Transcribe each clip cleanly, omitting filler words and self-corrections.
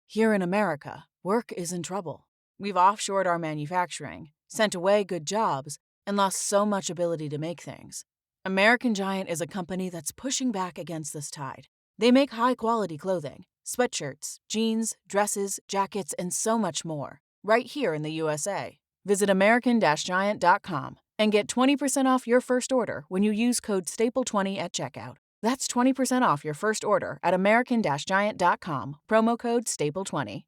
Here in America, work is in trouble. We've offshored our manufacturing, sent away good jobs, and lost so much ability to make things. American Giant is a company that's pushing back against this tide. They make high-quality clothing, sweatshirts, jeans, dresses, jackets, and so much more, right here in the USA. Visit American-Giant.com and get 20% off your first order when you use code STAPLE20 at checkout. That's 20% off your first order at American-Giant.com, promo code STAPLE20.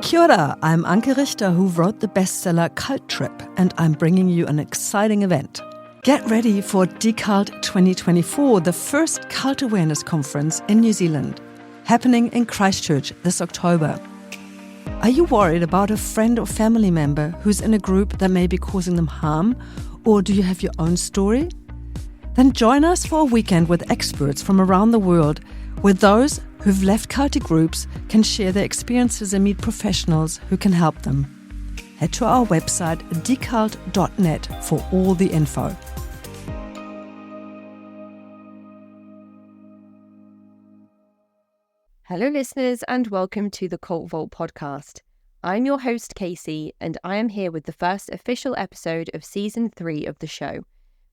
Kia ora, I'm Anke Richter, who wrote the bestseller Cult Trip, and I'm bringing you an exciting event. Get ready for Decult 2024, the first cult awareness conference in New Zealand, happening in Christchurch this October. Are you worried about a friend or family member who's in a group that may be causing them harm, or do you have your own story? Then join us for a weekend with experts from around the world, where those who've left culty groups can share their experiences and meet professionals who can help them. Head to our website decult.net for all the info. Hello listeners and welcome to the Cult Vault podcast. I'm your host Casey and I am here with the first official episode of Season 3 of the show,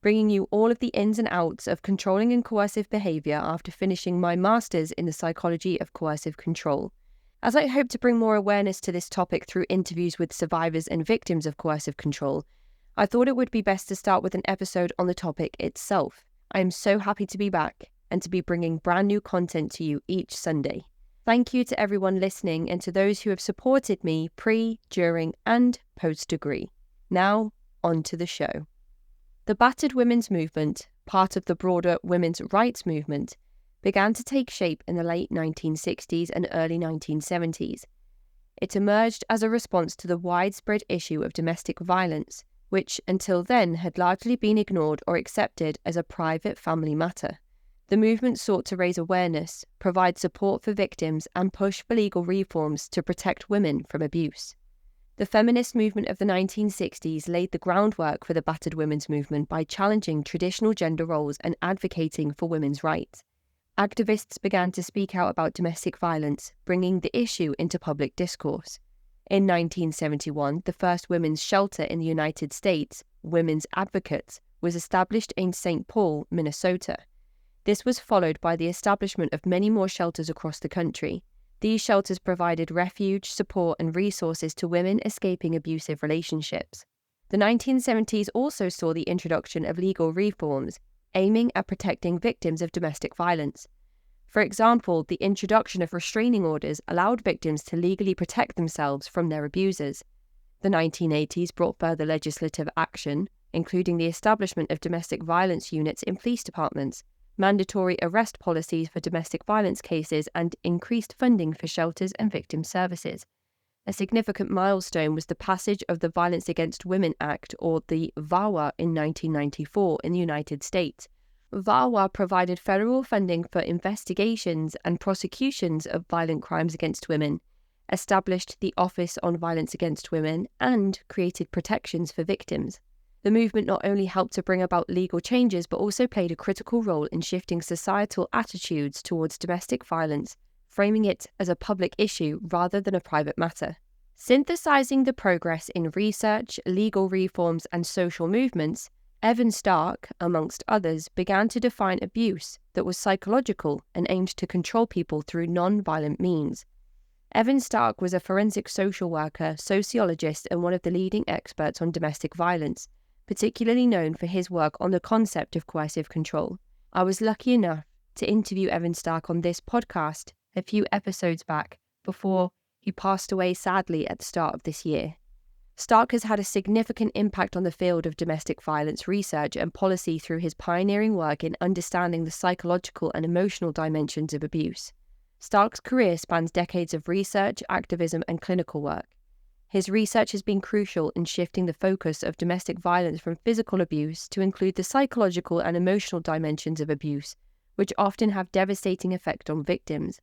bringing you all of the ins and outs of controlling and coercive behaviour after finishing my Masters in the Psychology of Coercive Control. As I hope to bring more awareness to this topic through interviews with survivors and victims of coercive control, I thought it would be best to start with an episode on the topic itself. I am so happy to be back and to be bringing brand new content to you each Sunday. Thank you to everyone listening and to those who have supported me pre, during and post-degree. Now, on to the show. The battered women's movement, part of the broader women's rights movement, began to take shape in the late 1960s and early 1970s. It emerged as a response to the widespread issue of domestic violence, which until then had largely been ignored or accepted as a private family matter. The movement sought to raise awareness, provide support for victims, and push for legal reforms to protect women from abuse. The feminist movement of the 1960s laid the groundwork for the battered women's movement by challenging traditional gender roles and advocating for women's rights. Activists began to speak out about domestic violence, bringing the issue into public discourse. In 1971, the first women's shelter in the United States, Women's Advocates, was established in St. Paul, Minnesota. This was followed by the establishment of many more shelters across the country. These shelters provided refuge, support, and resources to women escaping abusive relationships. The 1970s also saw the introduction of legal reforms, aiming at protecting victims of domestic violence. For example, the introduction of restraining orders allowed victims to legally protect themselves from their abusers. The 1980s brought further legislative action, including the establishment of domestic violence units in police departments, mandatory arrest policies for domestic violence cases, and increased funding for shelters and victim services. A significant milestone was the passage of the Violence Against Women Act, or the VAWA, in 1994 in the United States. VAWA provided federal funding for investigations and prosecutions of violent crimes against women, established the Office on Violence Against Women, and created protections for victims. The movement not only helped to bring about legal changes, but also played a critical role in shifting societal attitudes towards domestic violence, framing it as a public issue rather than a private matter. Synthesizing the progress in research, legal reforms, and social movements, Evan Stark, amongst others, began to define abuse that was psychological and aimed to control people through non-violent means. Evan Stark was a forensic social worker, sociologist, and one of the leading experts on domestic violence, particularly known for his work on the concept of coercive control. I was lucky enough to interview Evan Stark on this podcast a few episodes back before he passed away sadly at the start of this year. Stark has had a significant impact on the field of domestic violence research and policy through his pioneering work in understanding the psychological and emotional dimensions of abuse. Stark's career spans decades of research, activism, and clinical work. His research has been crucial in shifting the focus of domestic violence from physical abuse to include the psychological and emotional dimensions of abuse, which often have devastating effect on victims.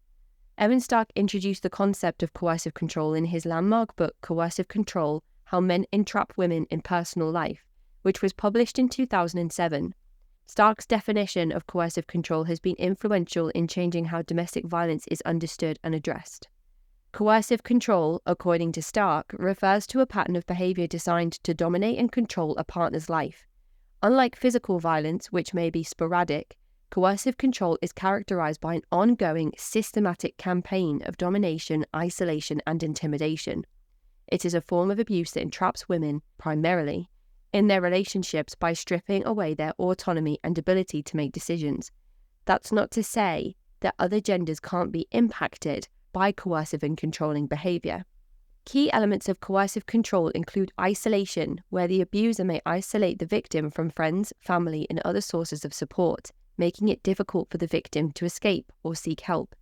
Evan Stark introduced the concept of coercive control in his landmark book Coercive Control: How Men Entrap Women in Personal Life, which was published in 2007. Stark's definition of coercive control has been influential in changing how domestic violence is understood and addressed. Coercive control, according to Stark, refers to a pattern of behaviour designed to dominate and control a partner's life. Unlike physical violence, which may be sporadic, coercive control is characterised by an ongoing, systematic campaign of domination, isolation, and intimidation. It is a form of abuse that entraps women, primarily, in their relationships by stripping away their autonomy and ability to make decisions. That's not to say that other genders can't be impacted by coercive and controlling behaviour. Key elements of coercive control include isolation, where the abuser may isolate the victim from friends, family, and other sources of support, making it difficult for the victim to escape or seek help.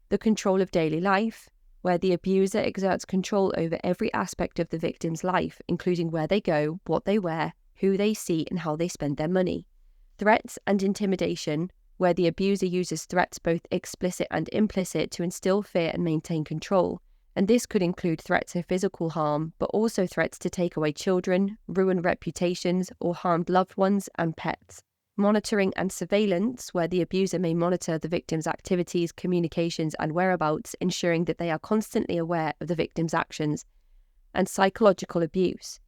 The control of daily life, where the abuser exerts control over every aspect of the victim's life, including where they go, what they wear, who they see, and how they spend their money. Threats and intimidation, where the abuser uses threats both explicit and implicit to instill fear and maintain control, and this could include threats of physical harm, but also threats to take away children, ruin reputations, or harm loved ones and pets. Monitoring and surveillance, where the abuser may monitor the victim's activities, communications, and whereabouts, ensuring that they are constantly aware of the victim's actions. And psychological abuse.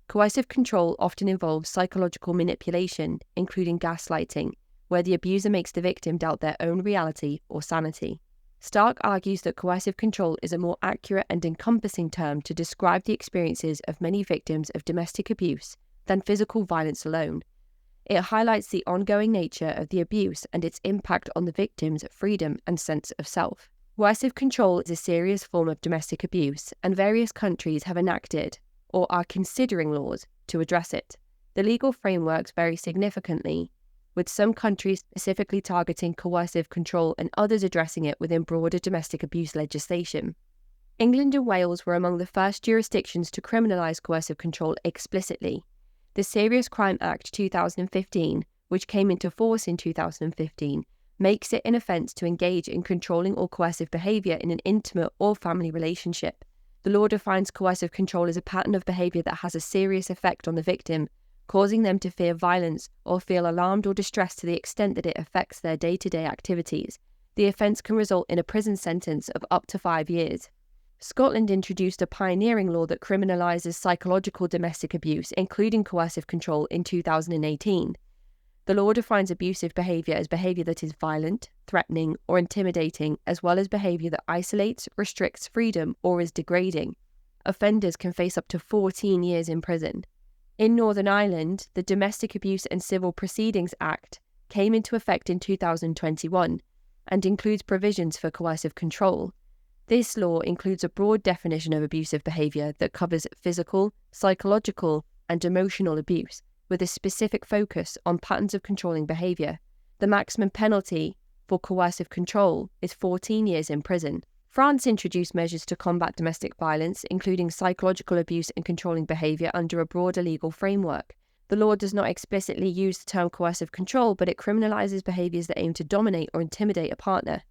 Coercive control often involves psychological manipulation, including gaslighting, where the abuser makes the victim doubt their own reality or sanity. Stark argues that coercive control is a more accurate and encompassing term to describe the experiences of many victims of domestic abuse than physical violence alone. It highlights the ongoing nature of the abuse and its impact on the victim's freedom and sense of self. Coercive control is a serious form of domestic abuse, and various countries have enacted or are considering laws to address it. The legal frameworks vary significantly, with some countries specifically targeting coercive control and others addressing it within broader domestic abuse legislation. England and Wales were among the first jurisdictions to criminalise coercive control explicitly. The Serious Crime Act 2015, which came into force in 2015, makes it an offence to engage in controlling or coercive behaviour in an intimate or family relationship. The law defines coercive control as a pattern of behaviour that has a serious effect on the victim, causing them to fear violence or feel alarmed or distressed to the extent that it affects their day-to-day activities. The offence can result in a prison sentence of up to 5 years. Scotland introduced a pioneering law that criminalises psychological domestic abuse, including coercive control, in 2018. The law defines abusive behaviour as behaviour that is violent, threatening, or intimidating, as well as behaviour that isolates, restricts freedom, or is degrading. Offenders can face up to 14 years in prison. In Northern Ireland, the Domestic Abuse and Civil Proceedings Act came into effect in 2021 and includes provisions for coercive control. This law includes a broad definition of abusive behaviour that covers physical, psychological, and emotional abuse, with a specific focus on patterns of controlling behaviour. The maximum penalty for coercive control is 14 years in prison. France introduced measures to combat domestic violence, including psychological abuse and controlling behaviour, under a broader legal framework. The law does not explicitly use the term coercive control, but it criminalises behaviours that aim to dominate or intimidate a partner.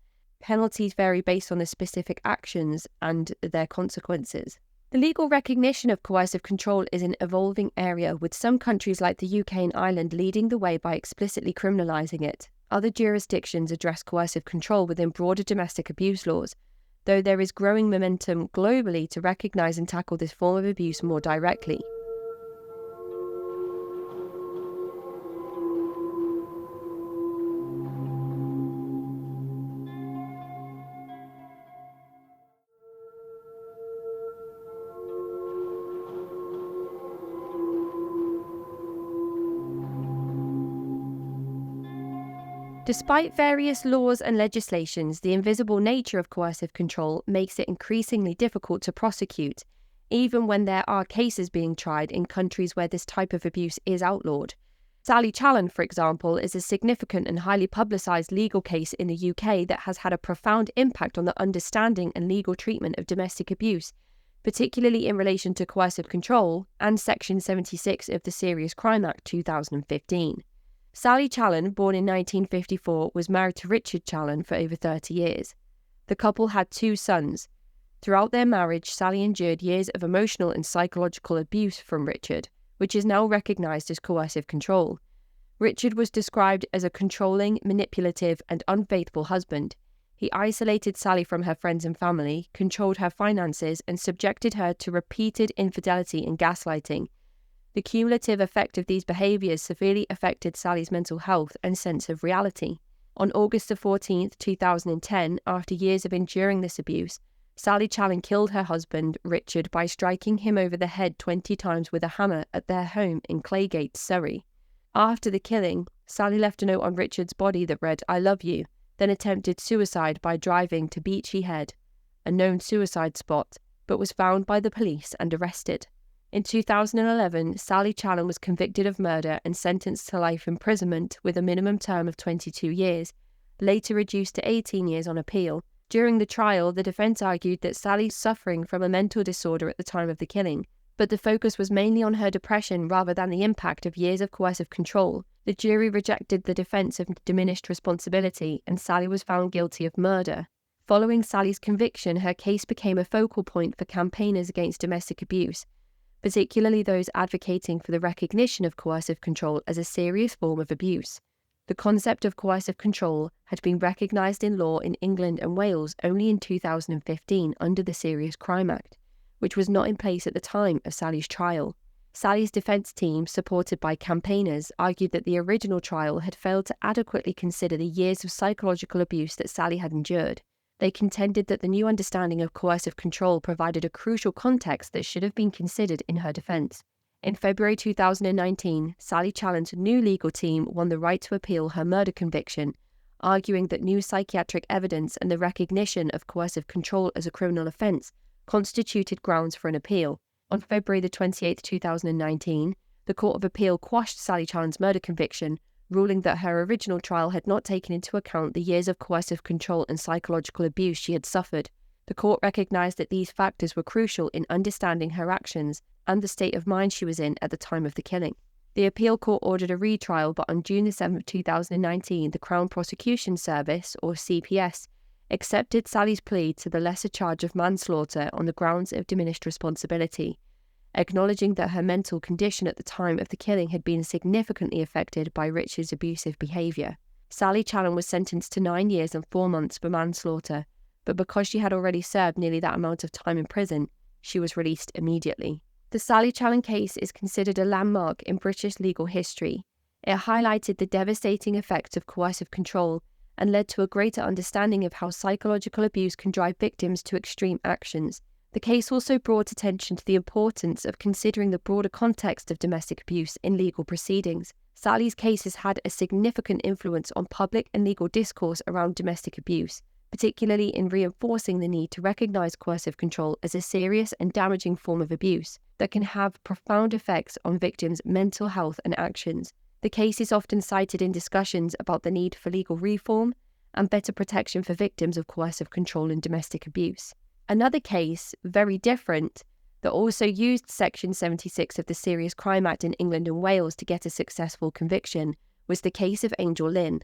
Penalties vary based on the specific actions and their consequences. The legal recognition of coercive control is an evolving area, with some countries like the UK and Ireland leading the way by explicitly criminalising it. Other jurisdictions address coercive control within broader domestic abuse laws, though there is growing momentum globally to recognise and tackle this form of abuse more directly. Despite various laws and legislations, the invisible nature of coercive control makes it increasingly difficult to prosecute, even when there are cases being tried in countries where this type of abuse is outlawed. Sally Challen, for example, is a significant and highly publicised legal case in the UK that has had a profound impact on the understanding and legal treatment of domestic abuse, particularly in relation to coercive control and Section 76 of the Serious Crime Act 2015. Sally Challen, born in 1954, was married to Richard Challen for over 30 years. The couple had 2 sons. Throughout their marriage, Sally endured years of emotional and psychological abuse from Richard, which is now recognised as coercive control. Richard was described as a controlling, manipulative, and unfaithful husband. He isolated Sally from her friends and family, controlled her finances, and subjected her to repeated infidelity and gaslighting. The cumulative effect of these behaviours severely affected Sally's mental health and sense of reality. On August 14, 2010, after years of enduring this abuse, Sally Challen killed her husband, Richard, by striking him over the head 20 times with a hammer at their home in Claygate, Surrey. After the killing, Sally left a note on Richard's body that read, "I love you," then attempted suicide by driving to Beachy Head, a known suicide spot, but was found by the police and arrested. In 2011, Sally Challen was convicted of murder and sentenced to life imprisonment with a minimum term of 22 years, later reduced to 18 years on appeal. During the trial, the defence argued that Sally was suffering from a mental disorder at the time of the killing, but the focus was mainly on her depression rather than the impact of years of coercive control. The jury rejected the defence of diminished responsibility, and Sally was found guilty of murder. Following Sally's conviction, her case became a focal point for campaigners against domestic abuse, particularly those advocating for the recognition of coercive control as a serious form of abuse. The concept of coercive control had been recognised in law in England and Wales only in 2015 under the Serious Crime Act, which was not in place at the time of Sally's trial. Sally's defence team, supported by campaigners, argued that the original trial had failed to adequately consider the years of psychological abuse that Sally had endured. They contended that the new understanding of coercive control provided a crucial context that should have been considered in her defence. In February 2019, Sally Challen's new legal team won the right to appeal her murder conviction, arguing that new psychiatric evidence and the recognition of coercive control as a criminal offence constituted grounds for an appeal. On February 28, 2019, the Court of Appeal quashed Sally Challen's murder conviction, ruling that her original trial had not taken into account the years of coercive control and psychological abuse she had suffered. The court recognised that these factors were crucial in understanding her actions and the state of mind she was in at the time of the killing. The appeal court ordered a retrial, but on June 7, 2019, the Crown Prosecution Service, or CPS, accepted Sally's plea to the lesser charge of manslaughter on the grounds of diminished responsibility, acknowledging that her mental condition at the time of the killing had been significantly affected by Richard's abusive behaviour. Sally Challen was sentenced to 9 years and 4 months for manslaughter, but because she had already served nearly that amount of time in prison, she was released immediately. The Sally Challen case is considered a landmark in British legal history. It highlighted the devastating effects of coercive control and led to a greater understanding of how psychological abuse can drive victims to extreme actions. The case also brought attention to the importance of considering the broader context of domestic abuse in legal proceedings. Sally's case has had a significant influence on public and legal discourse around domestic abuse, particularly in reinforcing the need to recognise coercive control as a serious and damaging form of abuse that can have profound effects on victims' mental health and actions. The case is often cited in discussions about the need for legal reform and better protection for victims of coercive control and domestic abuse. Another case, very different, that also used Section 76 of the Serious Crime Act in England and Wales to get a successful conviction was the case of Angel Lynn.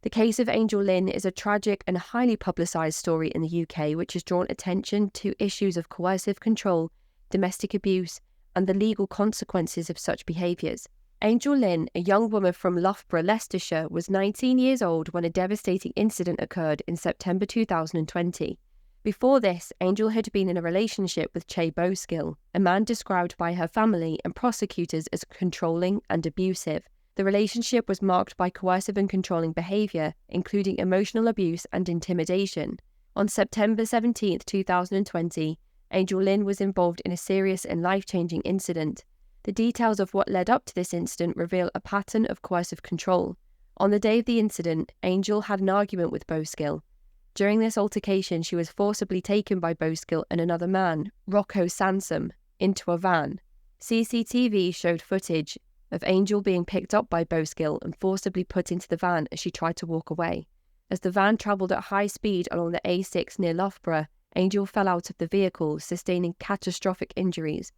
The case of Angel Lynn is a tragic and highly publicised story in the UK which has drawn attention to issues of coercive control, domestic abuse, and the legal consequences of such behaviours. Angel Lynn, a young woman from Loughborough, Leicestershire, was 19 years old when a devastating incident occurred in September 2020. Before this, Angel had been in a relationship with Che Bowskill, a man described by her family and prosecutors as controlling and abusive. The relationship was marked by coercive and controlling behaviour, including emotional abuse and intimidation. On September 17, 2020, Angel Lynn was involved in a serious and life-changing incident. The details of what led up to this incident reveal a pattern of coercive control. On the day of the incident, Angel had an argument with Bowskill. During this altercation, she was forcibly taken by Bowskill and another man, Rocco Sansom, into a van. CCTV showed footage of Angel being picked up by Bowskill and forcibly put into the van as she tried to walk away. As the van travelled at high speed along the A6 near Loughborough, Angel fell out of the vehicle, sustaining catastrophic injuries.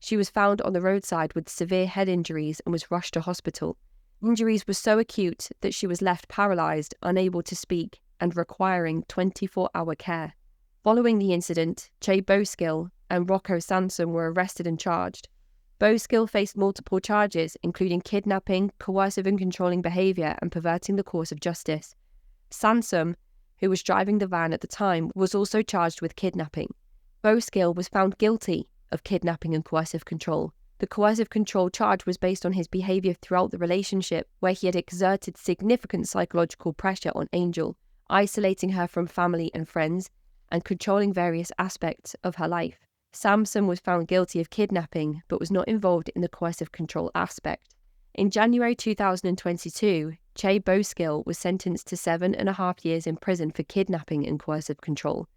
She was found on the roadside with severe head injuries and was rushed to hospital. Injuries were so acute that she was left paralysed, unable to speak, and requiring 24-hour care. Following the incident, Che Bowskill and Rocco Sansom were arrested and charged. Boskill faced multiple charges, including kidnapping, coercive and controlling behaviour, and perverting the course of justice. Sansom, who was driving the van at the time, was also charged with kidnapping. Boskill was found guilty of kidnapping and coercive control. The coercive control charge was based on his behaviour throughout the relationship, where he had exerted significant psychological pressure on Angel, isolating her from family and friends, and controlling various aspects of her life. Sansom was found guilty of kidnapping, but was not involved in the coercive control aspect. In January 2022, Che Boskill was sentenced to 7.5 years in prison for kidnapping and coercive control.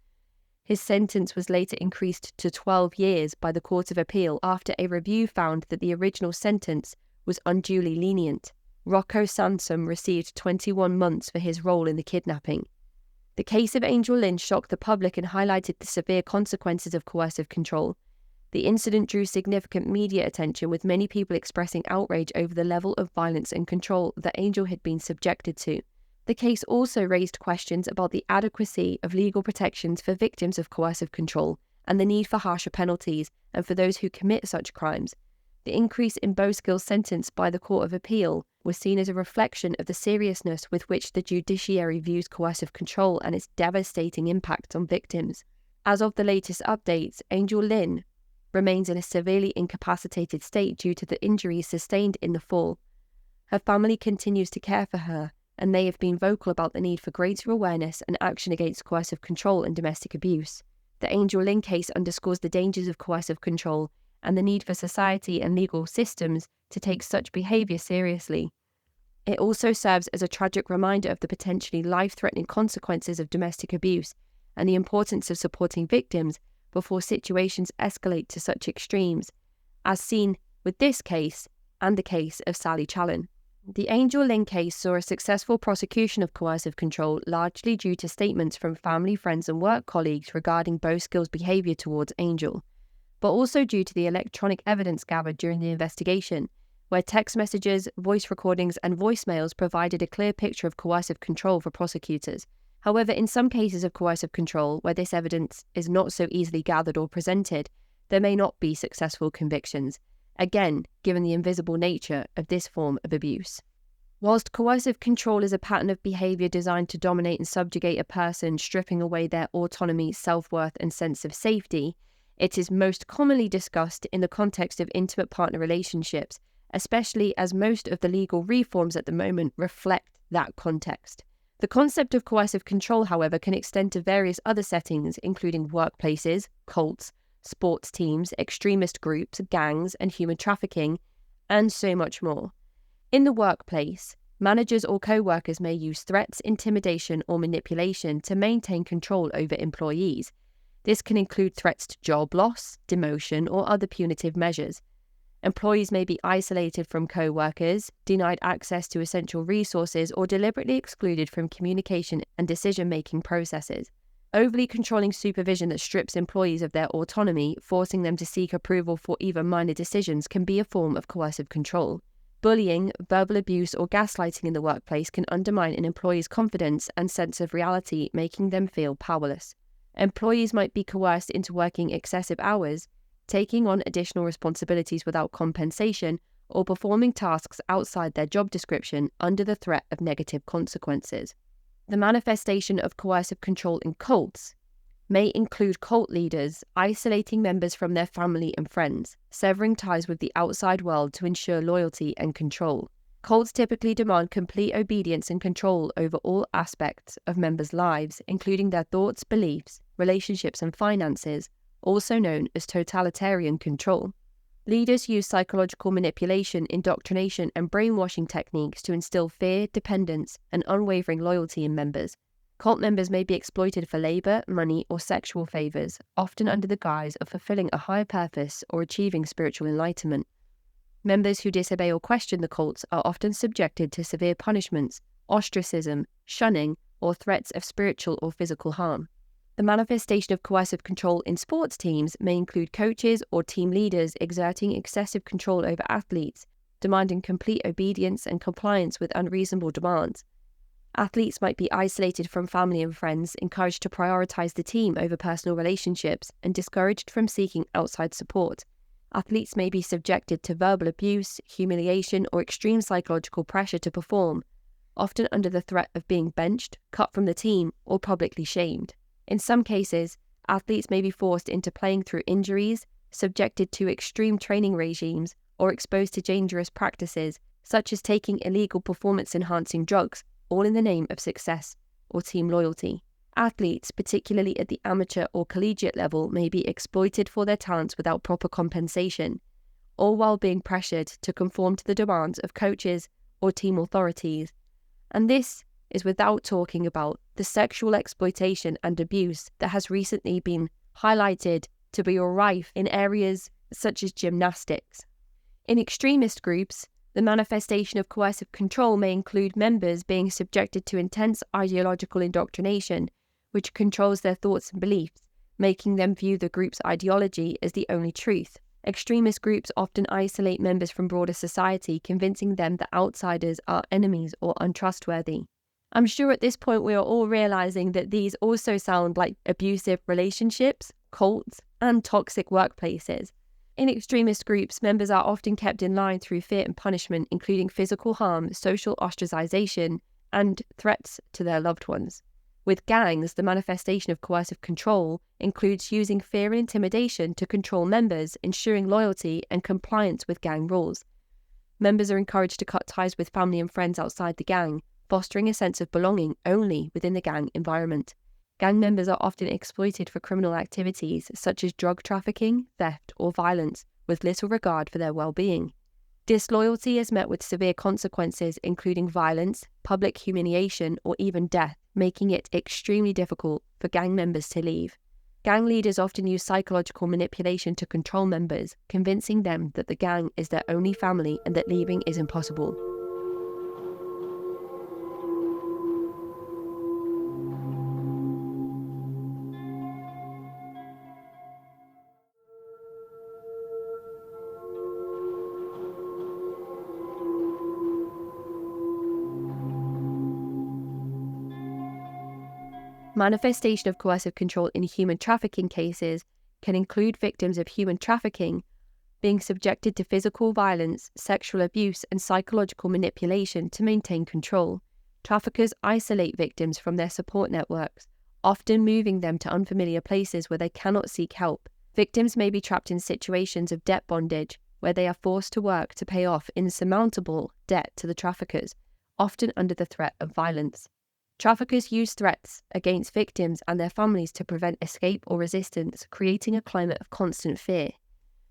His sentence was later increased to 12 years by the Court of Appeal after a review found that the original sentence was unduly lenient. Rocco Sansom received 21 months for his role in the kidnapping. The case of Angel Lynn shocked the public and highlighted the severe consequences of coercive control. The incident drew significant media attention, with many people expressing outrage over the level of violence and control that Angel had been subjected to. The case also raised questions about the adequacy of legal protections for victims of coercive control and the need for harsher penalties and for those who commit such crimes. The increase in Boskill's sentence by the Court of Appeal was seen as a reflection of the seriousness with which the judiciary views coercive control and its devastating impact on victims. As of the latest updates, Angel Lynn remains in a severely incapacitated state due to the injuries sustained in the fall. Her family continues to care for her, and they have been vocal about the need for greater awareness and action against coercive control and domestic abuse. The Angel Lynn case underscores the dangers of coercive control and the need for society and legal systems to take such behaviour seriously. It also serves as a tragic reminder of the potentially life-threatening consequences of domestic abuse and the importance of supporting victims before situations escalate to such extremes, as seen with this case and the case of Sally Challen. The Angel Lynn case saw a successful prosecution of coercive control, largely due to statements from family, friends and work colleagues regarding Boskill's behaviour towards Angel, but also due to the electronic evidence gathered during the investigation, where text messages, voice recordings and voicemails provided a clear picture of coercive control for prosecutors. However, in some cases of coercive control, where this evidence is not so easily gathered or presented, there may not be successful convictions, again, given the invisible nature of this form of abuse. Whilst coercive control is a pattern of behaviour designed to dominate and subjugate a person, stripping away their autonomy, self-worth and sense of safety, it is most commonly discussed in the context of intimate partner relationships, especially as most of the legal reforms at the moment reflect that context. The concept of coercive control, however, can extend to various other settings, including workplaces, cults, sports teams, extremist groups, gangs, and human trafficking, and so much more. In the workplace, managers or co-workers may use threats, intimidation, or manipulation to maintain control over employees. This can include threats to job loss, demotion, or other punitive measures. Employees may be isolated from co-workers, denied access to essential resources, or deliberately excluded from communication and decision-making processes. Overly controlling supervision that strips employees of their autonomy, forcing them to seek approval for even minor decisions, can be a form of coercive control. Bullying, verbal abuse, or gaslighting in the workplace can undermine an employee's confidence and sense of reality, making them feel powerless. Employees might be coerced into working excessive hours, taking on additional responsibilities without compensation, or performing tasks outside their job description under the threat of negative consequences. The manifestation of coercive control in cults may include cult leaders isolating members from their family and friends, severing ties with the outside world to ensure loyalty and control. Cults typically demand complete obedience and control over all aspects of members' lives, including their thoughts, beliefs, relationships, and finances, also known as totalitarian control. Leaders use psychological manipulation, indoctrination, and brainwashing techniques to instill fear, dependence, and unwavering loyalty in members. Cult members may be exploited for labor, money, or sexual favors, often under the guise of fulfilling a higher purpose or achieving spiritual enlightenment. Members who disobey or question the cults are often subjected to severe punishments, ostracism, shunning, or threats of spiritual or physical harm. The manifestation of coercive control in sports teams may include coaches or team leaders exerting excessive control over athletes, demanding complete obedience and compliance with unreasonable demands. Athletes might be isolated from family and friends, encouraged to prioritize the team over personal relationships, and discouraged from seeking outside support. Athletes may be subjected to verbal abuse, humiliation, or extreme psychological pressure to perform, often under the threat of being benched, cut from the team, or publicly shamed. In some cases, athletes may be forced into playing through injuries, subjected to extreme training regimes, or exposed to dangerous practices, such as taking illegal performance-enhancing drugs, all in the name of success or team loyalty. Athletes, particularly at the amateur or collegiate level, may be exploited for their talents without proper compensation, all while being pressured to conform to the demands of coaches or team authorities. And this is without talking about the sexual exploitation and abuse that has recently been highlighted to be rife in areas such as gymnastics. In extremist groups, the manifestation of coercive control may include members being subjected to intense ideological indoctrination, which controls their thoughts and beliefs, making them view the group's ideology as the only truth. Extremist groups often isolate members from broader society, convincing them that outsiders are enemies or untrustworthy. I'm sure at this point we are all realizing that these also sound like abusive relationships, cults, and toxic workplaces. In extremist groups, members are often kept in line through fear and punishment, including physical harm, social ostracization, and threats to their loved ones. With gangs, the manifestation of coercive control includes using fear and intimidation to control members, ensuring loyalty and compliance with gang rules. Members are encouraged to cut ties with family and friends outside the gang, fostering a sense of belonging only within the gang environment. Gang members are often exploited for criminal activities such as drug trafficking, theft, or violence, with little regard for their well-being. Disloyalty is met with severe consequences, including violence, public humiliation, or even death, making it extremely difficult for gang members to leave. Gang leaders often use psychological manipulation to control members, convincing them that the gang is their only family and that leaving is impossible. Manifestation of coercive control in human trafficking cases can include victims of human trafficking being subjected to physical violence, sexual abuse, and psychological manipulation to maintain control. Traffickers isolate victims from their support networks, often moving them to unfamiliar places where they cannot seek help. Victims may be trapped in situations of debt bondage, where they are forced to work to pay off insurmountable debt to the traffickers, often under the threat of violence. Traffickers use threats against victims and their families to prevent escape or resistance, creating a climate of constant fear.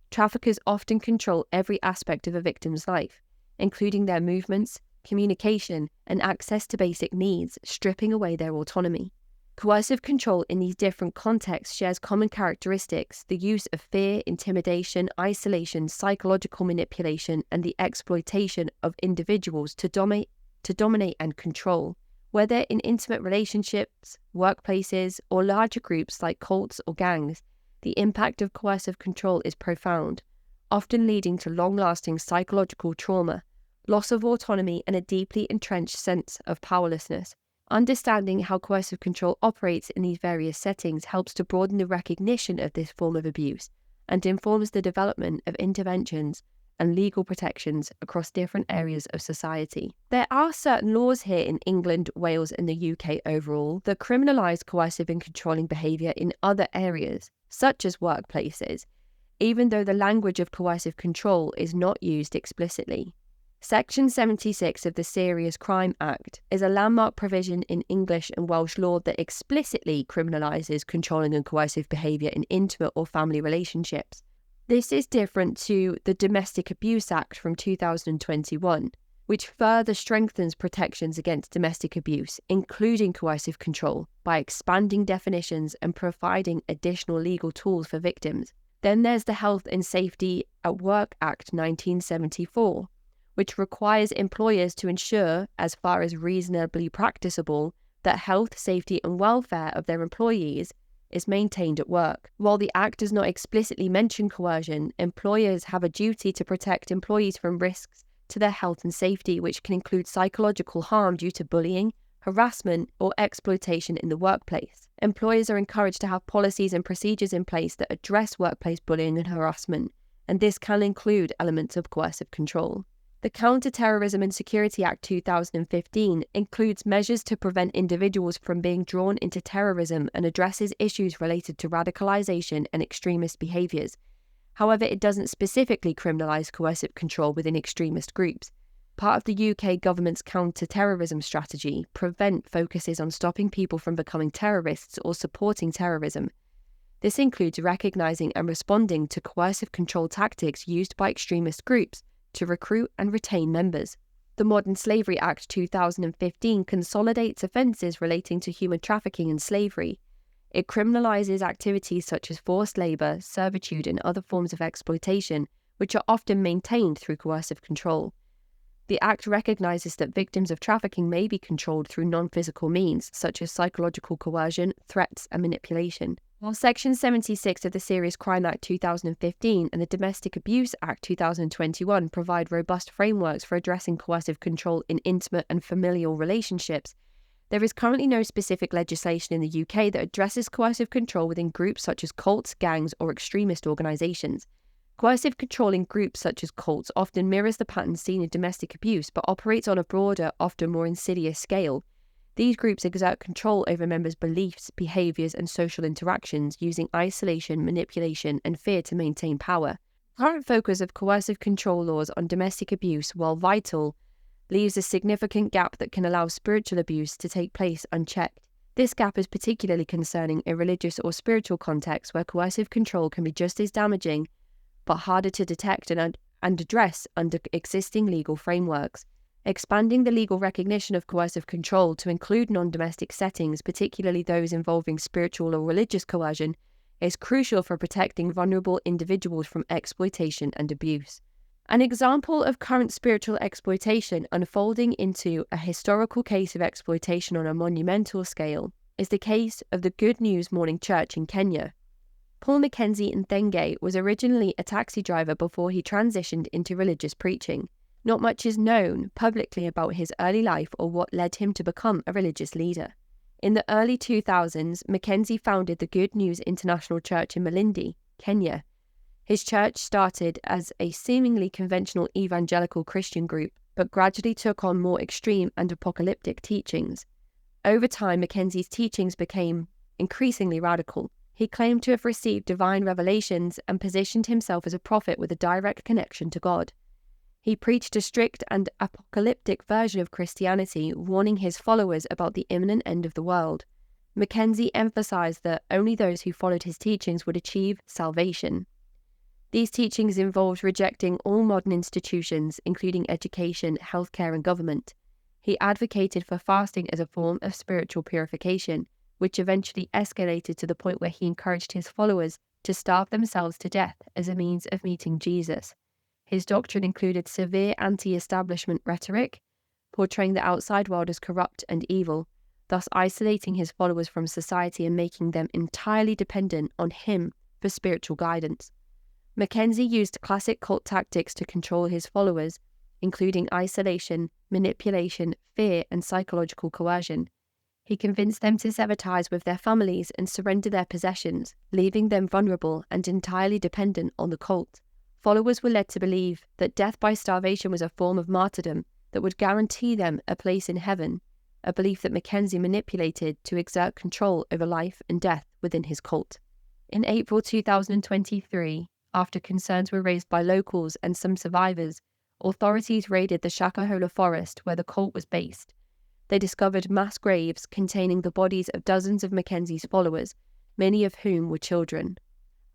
Traffickers often control every aspect of a victim's life, including their movements, communication, and access to basic needs, stripping away their autonomy. Coercive control in these different contexts shares common characteristics: the use of fear, intimidation, isolation, psychological manipulation, and the exploitation of individuals to dominate and control. Whether in intimate relationships, workplaces, or larger groups like cults or gangs, the impact of coercive control is profound, often leading to long-lasting psychological trauma, loss of autonomy, and a deeply entrenched sense of powerlessness. Understanding how coercive control operates in these various settings helps to broaden the recognition of this form of abuse and informs the development of interventions and legal protections across different areas of society. There are certain laws here in England, Wales, and the UK overall that criminalise coercive and controlling behaviour in other areas, such as workplaces, even though the language of coercive control is not used explicitly. Section 76 of the Serious Crime Act is a landmark provision in English and Welsh law that explicitly criminalises controlling and coercive behaviour in intimate or family relationships. This is different to the Domestic Abuse Act from 2021, which further strengthens protections against domestic abuse, including coercive control, by expanding definitions and providing additional legal tools for victims. Then there's the Health and Safety at Work Act 1974, which requires employers to ensure, as far as reasonably practicable, that health, safety, and welfare of their employees is maintained at work. While the Act does not explicitly mention coercion, employers have a duty to protect employees from risks to their health and safety, which can include psychological harm due to bullying, harassment, or exploitation in the workplace. Employers are encouraged to have policies and procedures in place that address workplace bullying and harassment, and this can include elements of coercive control. The Counter-Terrorism and Security Act 2015 includes measures to prevent individuals from being drawn into terrorism and addresses issues related to radicalisation and extremist behaviours. However, it doesn't specifically criminalise coercive control within extremist groups. Part of the UK government's counter-terrorism strategy, PREVENT, focuses on stopping people from becoming terrorists or supporting terrorism. This includes recognising and responding to coercive control tactics used by extremist groups to recruit and retain members. The Modern Slavery Act 2015 consolidates offences relating to human trafficking and slavery. It criminalises activities such as forced labour, servitude and other forms of exploitation, which are often maintained through coercive control. The Act recognises that victims of trafficking may be controlled through non-physical means, such as psychological coercion, threats and manipulation. While Section 76 of the Serious Crime Act 2015 and the Domestic Abuse Act 2021 provide robust frameworks for addressing coercive control in intimate and familial relationships, there is currently no specific legislation in the UK that addresses coercive control within groups such as cults, gangs or extremist organisations. Coercive control in groups such as cults often mirrors the pattern seen in domestic abuse but operates on a broader, often more insidious scale. These groups exert control over members' beliefs, behaviours and social interactions using isolation, manipulation and fear to maintain power. The current focus of coercive control laws on domestic abuse, while vital, leaves a significant gap that can allow spiritual abuse to take place unchecked. This gap is particularly concerning in religious or spiritual contexts where coercive control can be just as damaging but harder to detect and address under existing legal frameworks. Expanding the legal recognition of coercive control to include non-domestic settings, particularly those involving spiritual or religious coercion, is crucial for protecting vulnerable individuals from exploitation and abuse. An example of current spiritual exploitation unfolding into a historical case of exploitation on a monumental scale is the case of the Good News Morning Church in Kenya. Paul Mackenzie Nthenge was originally a taxi driver before he transitioned into religious preaching. Not much is known publicly about his early life or what led him to become a religious leader. In the early 2000s, Mackenzie founded the Good News International Church in Malindi, Kenya. His church started as a seemingly conventional evangelical Christian group, but gradually took on more extreme and apocalyptic teachings. Over time, Mackenzie's teachings became increasingly radical. He claimed to have received divine revelations and positioned himself as a prophet with a direct connection to God. He preached a strict and apocalyptic version of Christianity, warning his followers about the imminent end of the world. Mackenzie emphasized that only those who followed his teachings would achieve salvation. These teachings involved rejecting all modern institutions, including education, healthcare, and government. He advocated for fasting as a form of spiritual purification, which eventually escalated to the point where he encouraged his followers to starve themselves to death as a means of meeting Jesus. His doctrine included severe anti-establishment rhetoric, portraying the outside world as corrupt and evil, thus isolating his followers from society and making them entirely dependent on him for spiritual guidance. Mackenzie used classic cult tactics to control his followers, including isolation, manipulation, fear, and psychological coercion. He convinced them to sever ties with their families and surrender their possessions, leaving them vulnerable and entirely dependent on the cult. Followers were led to believe that death by starvation was a form of martyrdom that would guarantee them a place in heaven, a belief that Mackenzie manipulated to exert control over life and death within his cult. In April 2023, after concerns were raised by locals and some survivors, authorities raided the Shakahola forest where the cult was based. They discovered mass graves containing the bodies of dozens of Mackenzie's followers, many of whom were children.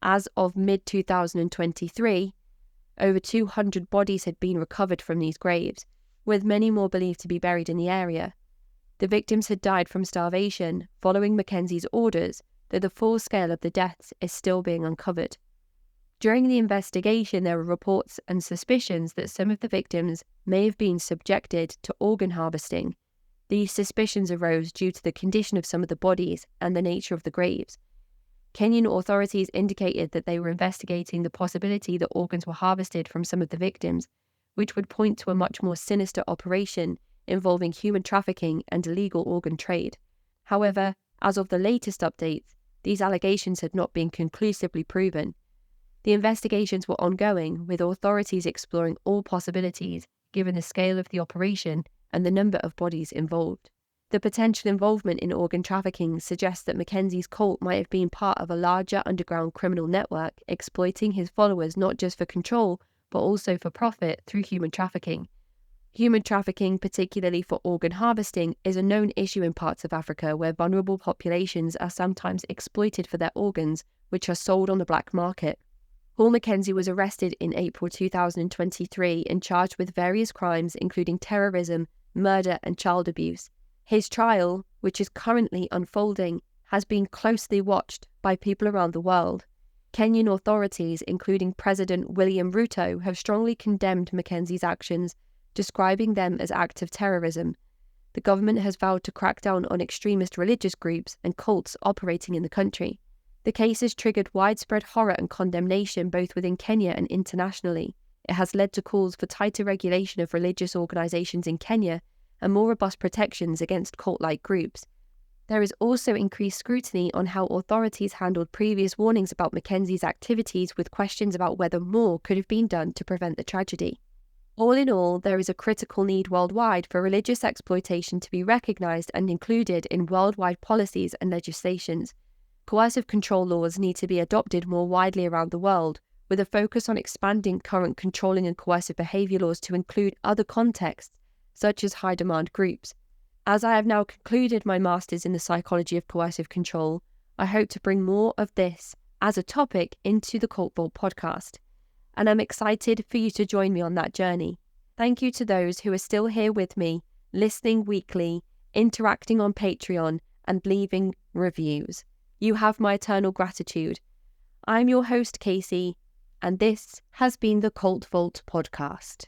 As of mid-2023, over 200 bodies had been recovered from these graves, with many more believed to be buried in the area. The victims had died from starvation, following Mackenzie's orders, though the full scale of the deaths is still being uncovered. During the investigation, there were reports and suspicions that some of the victims may have been subjected to organ harvesting. These suspicions arose due to the condition of some of the bodies and the nature of the graves. Kenyan authorities indicated that they were investigating the possibility that organs were harvested from some of the victims, which would point to a much more sinister operation involving human trafficking and illegal organ trade. However, as of the latest updates, these allegations had not been conclusively proven. The investigations were ongoing, with authorities exploring all possibilities, given the scale of the operation and the number of bodies involved. The potential involvement in organ trafficking suggests that Mackenzie's cult might have been part of a larger underground criminal network, exploiting his followers not just for control, but also for profit through human trafficking. Human trafficking, particularly for organ harvesting, is a known issue in parts of Africa where vulnerable populations are sometimes exploited for their organs, which are sold on the black market. Paul Mackenzie was arrested in April 2023 and charged with various crimes including terrorism, murder and child abuse. His trial, which is currently unfolding, has been closely watched by people around the world. Kenyan authorities, including President William Ruto, have strongly condemned Mackenzie's actions, describing them as acts of terrorism. The government has vowed to crack down on extremist religious groups and cults operating in the country. The case has triggered widespread horror and condemnation both within Kenya and internationally. It has led to calls for tighter regulation of religious organisations in Kenya and more robust protections against cult-like groups. There is also increased scrutiny on how authorities handled previous warnings about Mackenzie's activities, with questions about whether more could have been done to prevent the tragedy. All in all, there is a critical need worldwide for religious exploitation to be recognised and included in worldwide policies and legislations. Coercive control laws need to be adopted more widely around the world, with a focus on expanding current controlling and coercive behaviour laws to include other contexts, such as high-demand groups. As I have now concluded my Masters in the Psychology of Coercive Control, I hope to bring more of this as a topic into the Cult Vault podcast, and I'm excited for you to join me on that journey. Thank you to those who are still here with me, listening weekly, interacting on Patreon, and leaving reviews. You have my eternal gratitude. I'm your host, Casey, and this has been the Cult Vault podcast.